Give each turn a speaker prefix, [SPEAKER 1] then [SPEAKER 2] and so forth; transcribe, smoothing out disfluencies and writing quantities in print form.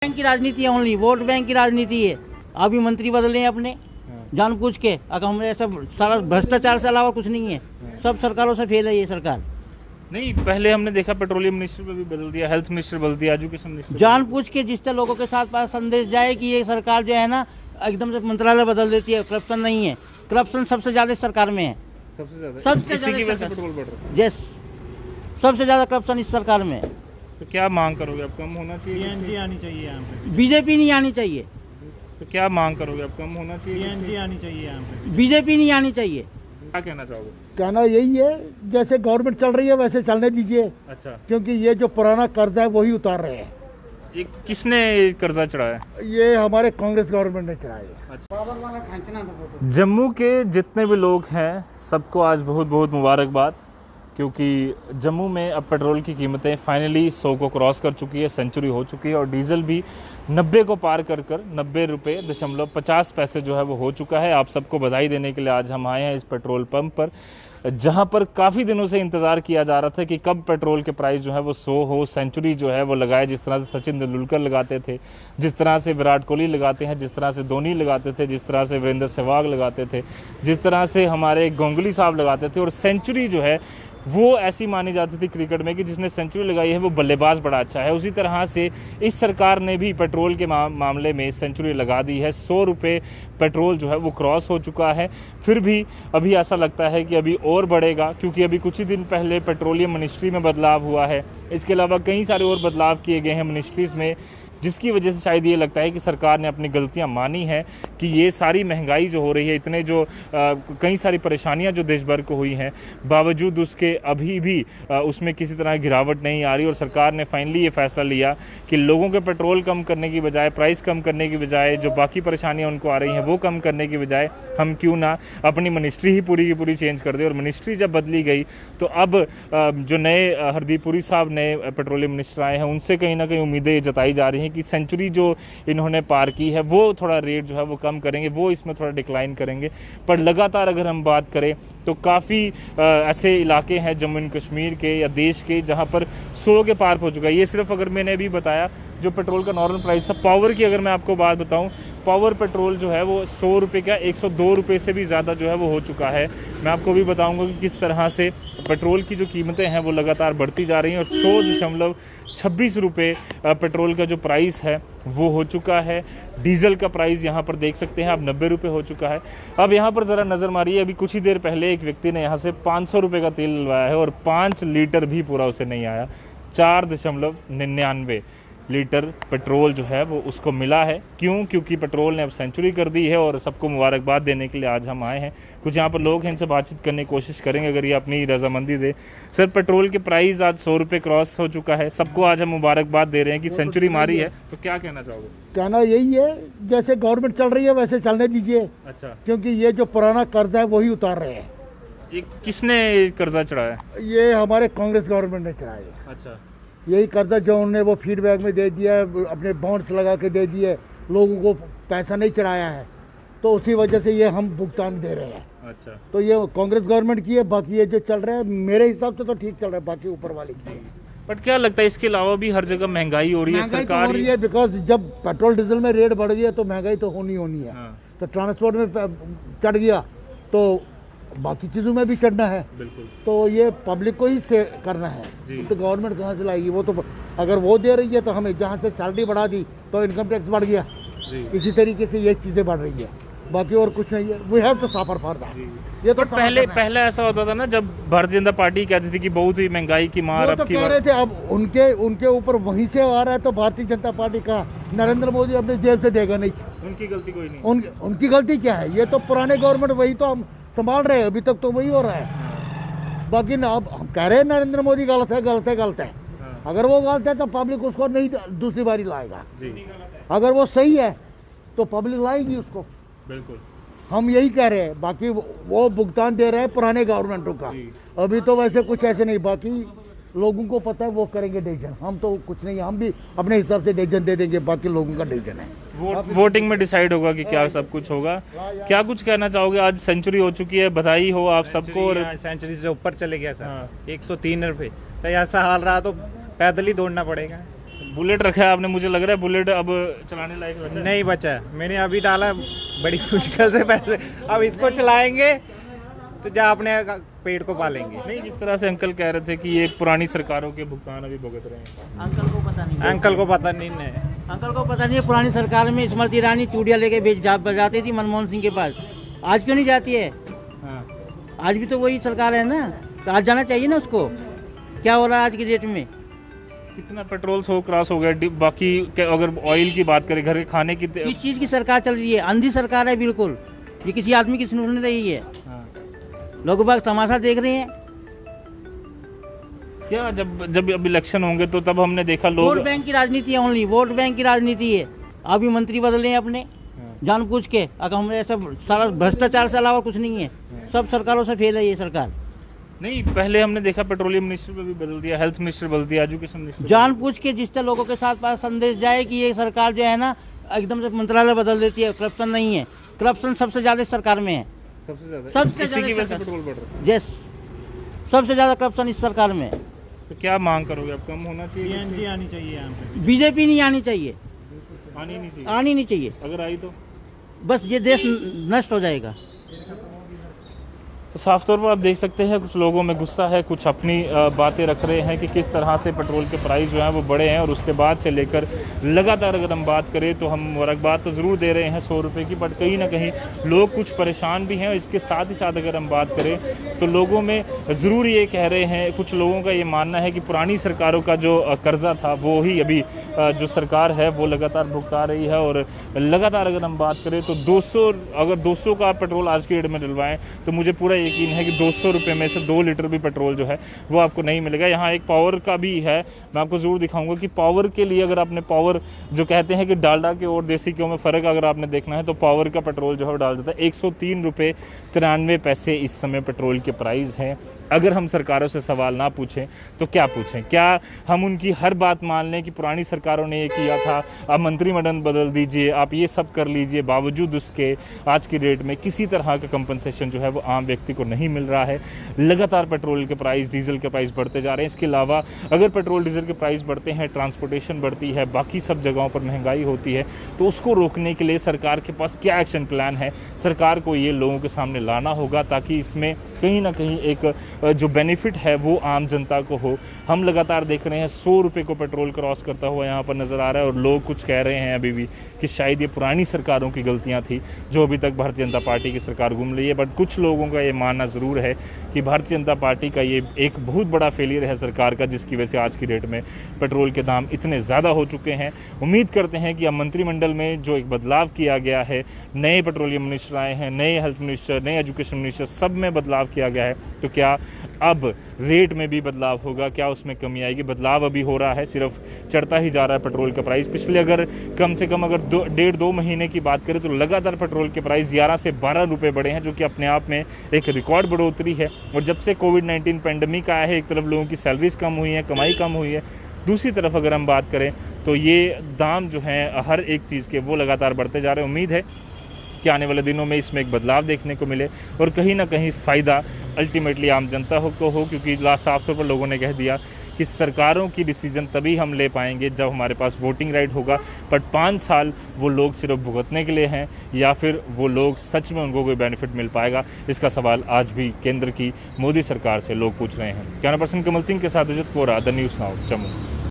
[SPEAKER 1] Bank की राजनीति है, ओनली वोट बैंक की राजनीति है। अभी मंत्री बदले हैं अपने जानबूझ के। अगर हम ऐसा सारा भ्रष्टाचार से अलावा कुछ नहीं है, सब सरकारों से फेल है ये सरकार।
[SPEAKER 2] नहीं, पहले हमने देखा पेट्रोलियम मिनिस्टर को भी बदल दिया, हेल्थ मिनिस्टर बदल दिया, एजुकेशन मिनिस्टर
[SPEAKER 1] जानबूझ के जिससे लोगों के साथ पास संदेश जाए कि ये सरकार जो है ना एकदम से मंत्रालय बदल देती है। करप्शन नहीं है, करप्शन सबसे ज्यादा सरकार में है, सबसे
[SPEAKER 2] इसी की वजह से
[SPEAKER 1] ज्यादा
[SPEAKER 2] पेट्रोल बढ़ रहा है।
[SPEAKER 1] यस, सबसे ज्यादा करप्शन इस सरकार में है।
[SPEAKER 2] तो क्या मांग करोगे, अब कम होना चाहिए?
[SPEAKER 3] सीएनजी आनी चाहिए यहाँ पे।
[SPEAKER 1] बीजेपी नहीं आनी चाहिए।
[SPEAKER 2] तो क्या मांग करोगे, अब कम होना चाहिए?
[SPEAKER 3] सीएनजी आनी चाहिए यहाँ पे।
[SPEAKER 1] बीजेपी नहीं आनी चाहिए।
[SPEAKER 2] क्या कहना चाहोगे?
[SPEAKER 4] कहना यही है, जैसे गवर्नमेंट चल रही है वैसे चलने दीजिए,
[SPEAKER 2] अच्छा,
[SPEAKER 4] क्योंकि ये जो पुराना कर्जा है वही उतार रहे हैं।
[SPEAKER 2] ये किसने कर्जा चढ़ाया?
[SPEAKER 4] ये हमारे कांग्रेस गवर्नमेंट ने चढ़ाया है।
[SPEAKER 2] जम्मू के जितने भी लोग हैं सबको आज बहुत बहुत मुबारकबाद, क्योंकि जम्मू में अब पेट्रोल की कीमतें फाइनली 100 को क्रॉस कर चुकी है, सेंचुरी हो चुकी है, और डीजल भी 90 को पार कर 90 रुपये दशमलव 50 पैसे जो है वो हो चुका है। आप सबको बधाई देने के लिए आज हम आए हैं इस पेट्रोल पंप पर, जहां पर काफ़ी दिनों से इंतज़ार किया जा रहा था कि कब पेट्रोल के प्राइस जो है वो 100 हो, सेंचुरी जो है वो लगाए। जिस तरह से सचिन तेंदुलकर लगाते थे, जिस तरह से विराट कोहली लगाते हैं, जिस तरह से धोनी लगाते थे, जिस तरह से वीरेंद्र सहवाग लगाते थे, जिस तरह से हमारे गांगुली साहब लगाते थे। और सेंचुरी जो है वो ऐसी मानी जाती थी क्रिकेट में कि जिसने सेंचुरी लगाई है वो बल्लेबाज बड़ा अच्छा है। उसी तरह से इस सरकार ने भी पेट्रोल के मामले में सेंचुरी लगा दी है। 100 रुपये पेट्रोल जो है वो क्रॉस हो चुका है। फिर भी अभी ऐसा लगता है कि अभी और बढ़ेगा, क्योंकि अभी कुछ ही दिन पहले पेट्रोलियम मिनिस्ट्री में बदलाव हुआ है। इसके अलावा कई सारे और बदलाव किए गए हैं मिनिस्ट्रीज़ में, जिसकी वजह से शायद ये लगता है कि सरकार ने अपनी गलतियां मानी हैं कि ये सारी महंगाई जो हो रही है, इतने जो कई सारी परेशानियां जो देश भर को हुई हैं, बावजूद उसके अभी भी उसमें किसी तरह गिरावट नहीं आ रही। और सरकार ने फाइनली ये फैसला लिया कि लोगों के पेट्रोल कम करने की बजाय, प्राइस कम करने की बजाय, जो बाकी परेशानियाँ उनको आ रही हैं वो कम करने की बजाय हम क्यों ना अपनी मिनिस्ट्री ही पूरी की पूरी चेंज कर दें। और मिनिस्ट्री जब बदली गई तो अब जो नए हरदीप पुरी साहब नए पेट्रोलियम मिनिस्टर आए हैं, उनसे कहीं ना कहीं उम्मीदें ये जताई जा रही हैं कि सेंचुरी जो इन्होंने पार की है वो थोड़ा रेट जो है वो कम करेंगे, वो इसमें थोड़ा डिक्लाइन करेंगे। पर लगातार अगर हम बात करें तो काफ़ी ऐसे इलाके हैं जम्मू एंड कश्मीर के या देश के जहां पर 100 के पार हो चुका है। ये सिर्फ अगर मैंने अभी बताया जो पेट्रोल का नॉर्मल प्राइस था। पावर की अगर मैं आपको बात बताऊं, पावर पेट्रोल जो है वो 100 रुपये का 102 रुपये से भी ज़्यादा जो है वो हो चुका है। मैं आपको भी बताऊंगा कि किस तरह से पेट्रोल की जो कीमतें हैं वो लगातार बढ़ती जा रही हैं। और 100.26 रुपये पेट्रोल का जो प्राइस है वो हो चुका है। डीजल का प्राइस यहाँ पर देख सकते हैं आप 90 रुपये हो चुका है। अब यहाँ पर ज़रा नज़र मारिए, अभी कुछ ही देर पहले एक व्यक्ति ने यहाँ से 500 रुपये का तेल डलवाया है और 5 लीटर भी पूरा उसे नहीं आया। 4.99 लीटर पेट्रोल जो है वो उसको मिला है। क्यों? क्योंकि पेट्रोल ने अब सेंचुरी कर दी है। और सबको मुबारकबाद देने के लिए आज हम आए हैं। कुछ यहाँ पर लोग हैं, इनसे बातचीत करने की कोशिश करेंगे अगर ये अपनी रजामंदी दे। सर, पेट्रोल के प्राइस आज 100 रुपये क्रॉस हो चुका है, सबको आज हम मुबारकबाद दे रहे हैं कि सेंचुरी मारी है, तो क्या कहना चाहोगे?
[SPEAKER 4] कहना यही है, जैसे गवर्नमेंट चल रही है वैसे चलने दीजिए,
[SPEAKER 2] अच्छा,
[SPEAKER 4] क्योंकि ये जो पुराना कर्जा है वही उतार रहे हैं।
[SPEAKER 2] ये किसने कर्जा चढ़ाया?
[SPEAKER 4] ये हमारे कांग्रेस गवर्नमेंट ने चढ़ाया है।
[SPEAKER 2] अच्छा,
[SPEAKER 4] यही कर्जा जो उन्होंने वो फीडबैक में दे दिया है, अपने बॉन्ड्स लगा के दे दिए, लोगों को पैसा नहीं चढ़ाया है, तो उसी वजह से ये हम भुगतान दे रहे हैं।
[SPEAKER 2] अच्छा,
[SPEAKER 4] तो ये कांग्रेस गवर्नमेंट की है। बाकी ये जो चल रहा है मेरे हिसाब से तो ठीक चल रहा है, बाकी ऊपर वाले की है।
[SPEAKER 2] बट क्या लगता है इसके अलावा भी हर जगह महंगाई हो रही है?
[SPEAKER 4] महंगाई तो
[SPEAKER 2] सरकार
[SPEAKER 4] हो रही है, बिकॉज जब पेट्रोल डीजल में रेट बढ़ गया तो महंगाई तो होनी है।
[SPEAKER 2] हाँ,
[SPEAKER 4] तो ट्रांसपोर्ट में चढ़ गया तो बाकी चीज़ों में भी चढ़ना है।
[SPEAKER 2] बिल्कुल।
[SPEAKER 4] तो ये पब्लिक को ही से करना है, तो गवर्नमेंट कहाँ से लाएगी? वो तो अगर वो दे रही है तो हमें जहाँ से सैलरी बढ़ा दी तो इनकम टैक्स बढ़ गया। इसी तरीके से ये चीज़ें बढ़ रही है, बाकी और कुछ नहीं है। We have to suffer for that. ये तो
[SPEAKER 2] पहले ऐसा होता था ना, जब भारतीय जनता पार्टी कहती थी कि बहुत ही महंगाई की मार
[SPEAKER 4] वो
[SPEAKER 2] अब
[SPEAKER 4] तो
[SPEAKER 2] की
[SPEAKER 4] कह रहे थे, अब उनके ऊपर वहीं से आ रहा है। तो भारतीय जनता पार्टी का नरेंद्र मोदी अपने जेब से देगा नहीं।
[SPEAKER 2] उनकी गलती कोई नहीं।
[SPEAKER 4] उनकी गलती क्या है? ये तो पुराने गवर्नमेंट वही तो हम संभाल रहे हैं, अभी तक तो वही हो रहा है। बाकी ना अब हम कह रहे हैं नरेंद्र मोदी गलत है, गलत है, गलत है। अगर वो गलत है तो पब्लिक उसको नहीं दूसरी बारी लाएगा। अगर वो सही है तो पब्लिक लाएगी उसको।
[SPEAKER 2] बिल्कुल,
[SPEAKER 4] हम यही कह रहे हैं। बाकी वो भुगतान दे रहे हैं पुराने गवर्नमेंटों का। अभी तो वैसे कुछ ऐसे नहीं, बाकी लोगों को पता है वो करेंगे डिसीजन। हम तो कुछ नहीं, हम भी अपने हिसाब से डिसीजन दे देंगे, बाकी लोगों का डिसीजन है।
[SPEAKER 2] वोटिंग में डिसाइड होगा कि क्या सब कुछ होगा। क्या कुछ कहना चाहोगे? आज सेंचुरी हो चुकी है, बधाई हो आप सबको। और
[SPEAKER 3] सेंचुरी से ऊपर चले गया सर। 103 रुपये। तो ऐसा हाल रहा तो पैदल ही दौड़ना पड़ेगा।
[SPEAKER 2] बुलेट रखा है आपने, मुझे लग रहा है बुलेट अब चलाने लायक बचा है।
[SPEAKER 3] नहीं बचा है, मैंने अभी डाला बड़ी मुश्किल से पैसे, अब इसको चलाएंगे तो जा अपने पेट को पालेंगे।
[SPEAKER 2] नहीं, जिस तरह से अंकल कह रहे थे कि ये पुरानी सरकारों के भुगतान अभी भुगत रहे हैं।
[SPEAKER 1] अंकल को पता नहीं,
[SPEAKER 3] अंकल को पता नहीं है।
[SPEAKER 1] अंकल को पता नहीं है। पुरानी सरकार में स्मृति ईरानी चूड़िया लेके जाती थी मनमोहन सिंह के पास, आज क्यों नहीं जाती है?
[SPEAKER 2] हाँ।
[SPEAKER 1] आज भी तो वही सरकार है ना, तो आज जाना चाहिए ना उसको। क्या हो रहा है आज की डेट में?
[SPEAKER 2] कितना पेट्रोल 100 क्रॉस हो गया। बाकी अगर ऑयल की बात करें, घर के खाने की
[SPEAKER 1] किस चीज़ की सरकार चल रही है? अंधी सरकार है बिल्कुल, ये किसी आदमी की सुन रही है।
[SPEAKER 2] हाँ।
[SPEAKER 1] लोग बाग तमाशा देख रहे हैं।
[SPEAKER 2] क्या जब अब इलेक्शन होंगे तो तब हमने देखा लोग
[SPEAKER 1] वोट बैंक की राजनीति है, ओनली वोट बैंक की राजनीति है। अभी मंत्री बदले हैं अपने जानबूझ के, अगर हम ऐसा सारा भ्रष्टाचार से अलावा कुछ नहीं है। सब सरकारों से फेल है ये सरकार।
[SPEAKER 2] नहीं, पहले हमने देखा पेट्रोलियम मिनिस्टर को भी बदल दिया, हेल्थ मिनिस्टर बदल दिया, एजुकेशन मिनिस्टर
[SPEAKER 1] जानबूझ के जिससे लोगों के साथ पास संदेश जाए कि ये सरकार जो है ना एकदम से मंत्रालय बदल देती है। करप्शन नहीं है, करप्शन सबसे ज्यादा सरकार में है।
[SPEAKER 2] सबसे ज्यादा
[SPEAKER 1] सबसे
[SPEAKER 2] इसी की वजह से
[SPEAKER 1] ज्यादा
[SPEAKER 2] पेट्रोल बढ़ रहा है।
[SPEAKER 1] यस, सबसे ज्यादा करप्शन इस सरकार में है।
[SPEAKER 2] तो क्या मांग करोगे? अब कम होना चाहिए,
[SPEAKER 3] सीएनजी आनी चाहिए यहाँ पे।
[SPEAKER 1] बीजेपी नहीं आनी चाहिए,
[SPEAKER 2] आनी नहीं चाहिए।
[SPEAKER 1] आनी नहीं चाहिए।
[SPEAKER 2] अगर आई तो
[SPEAKER 1] बस ये देश नष्ट हो जाएगा।
[SPEAKER 2] तो साफ तौर पर आप देख सकते हैं कुछ लोगों में गुस्सा है, कुछ अपनी बातें रख रहे हैं कि किस तरह से पेट्रोल के प्राइस जो हैं वो बढ़े हैं। और उसके बाद से लेकर लगातार अगर हम बात करें तो हम मुबारकबाद तो ज़रूर दे रहे हैं 100 रुपये की, बट कहीं ना कहीं लोग कुछ परेशान भी हैं। इसके साथ ही साथ अगर हम बात करें तो लोगों में ज़रूर ये कह रहे हैं, कुछ लोगों का ये मानना है कि पुरानी सरकारों का जो कर्जा था वो ही अभी जो सरकार है वो लगातार भुगता रही है। और लगातार अगर हम बात करें तो 200 का पेट्रोल आज की डेट में डलवाएं तो मुझे पूरा यकीन है कि 200 रुपये में से 2 लीटर भी पेट्रोल जो है वो आपको नहीं मिलेगा। यहाँ एक पावर का भी है, मैं आपको ज़रूर दिखाऊंगा कि पावर के लिए अगर आपने पावर जो कहते हैं कि डालडा के और देसी घ्यो में फ़र्क अगर आपने देखना है तो पावर का पेट्रोल जो है वो डाल देता है। 103 रुपये 93 पैसे इस समय पेट्रोल के प्राइस हैं। अगर हम सरकारों से सवाल ना पूछें तो क्या पूछें? क्या हम उनकी हर बात मान लें कि पुरानी सरकारों ने ये किया था, आप मंत्रिमंडल बदल दीजिए, आप ये सब कर लीजिए, बावजूद उसके आज की डेट में किसी तरह का कंपनसेशन जो है वो आम व्यक्ति को नहीं मिल रहा है। लगातार पेट्रोल के प्राइस, डीजल के प्राइस बढ़ते जा रहे हैं। इसके अलावा अगर पेट्रोल डीजल के प्राइस बढ़ते हैं, ट्रांसपोर्टेशन बढ़ती है, बाकी सब जगहों पर महंगाई होती है, तो उसको रोकने के लिए सरकार के पास क्या एक्शन प्लान है? सरकार को ये लोगों के सामने लाना होगा ताकि इसमें कहीं ना कहीं एक जो बेनिफिट है वो आम जनता को हो। हम लगातार देख रहे हैं 100 रुपये को पेट्रोल क्रॉस करता हुआ यहाँ पर नज़र आ रहा है। और लोग कुछ कह रहे हैं अभी भी कि शायद ये पुरानी सरकारों की गलतियाँ थी जो अभी तक भारतीय जनता पार्टी की सरकार घूम रही है। बट कुछ लोगों का ये मानना ज़रूर है कि भारतीय जनता पार्टी का ये एक बहुत बड़ा फेलियर है सरकार का, जिसकी वजह से आज की डेट में पेट्रोल के दाम इतने ज़्यादा हो चुके हैं। उम्मीद करते हैं कि अब मंत्रिमंडल में जो एक बदलाव किया गया है, नए पेट्रोलियम मिनिस्टर आए हैं, नए हेल्थ मिनिस्टर, नए एजुकेशन मिनिस्टर, सब में बदलाव किया गया है, तो क्या अब रेट में भी बदलाव होगा? क्या उसमें कमी आएगी? बदलाव अभी हो रहा है, सिर्फ चढ़ता ही जा रहा है पेट्रोल का प्राइस। पिछले अगर कम से कम अगर 1.5-2 महीने की बात करें तो लगातार पेट्रोल के प्राइस 11 से 12 रुपये बढ़े हैं, जो कि अपने आप में एक रिकॉर्ड बढ़ोतरी है। और जब से कोविड-19 पेंडेमिक आया है, एक तरफ लोगों की सैलरीज कम हुई हैं, कमाई कम हुई है, दूसरी तरफ अगर हम बात करें तो ये दाम जो हैं हर एक चीज़ के वो लगातार बढ़ते जा रहे हैं। उम्मीद है कि आने वाले दिनों में इसमें एक बदलाव देखने को मिले और कहीं ना कहीं फ़ायदा अल्टीमेटली आम जनता को हो, क्योंकि साफ तौर पर लोगों ने कह दिया कि सरकारों की डिसीजन तभी हम ले पाएंगे जब हमारे पास वोटिंग राइट होगा। बट 5 साल वो लोग सिर्फ भुगतने के लिए हैं या फिर वो लोग सच में उनको कोई बेनिफिट मिल पाएगा, इसका सवाल आज भी केंद्र की मोदी सरकार से लोग पूछ रहे हैं। कैमरा पर्सन कमल सिंह के साथ Ajit Vora, the news now, Jammu.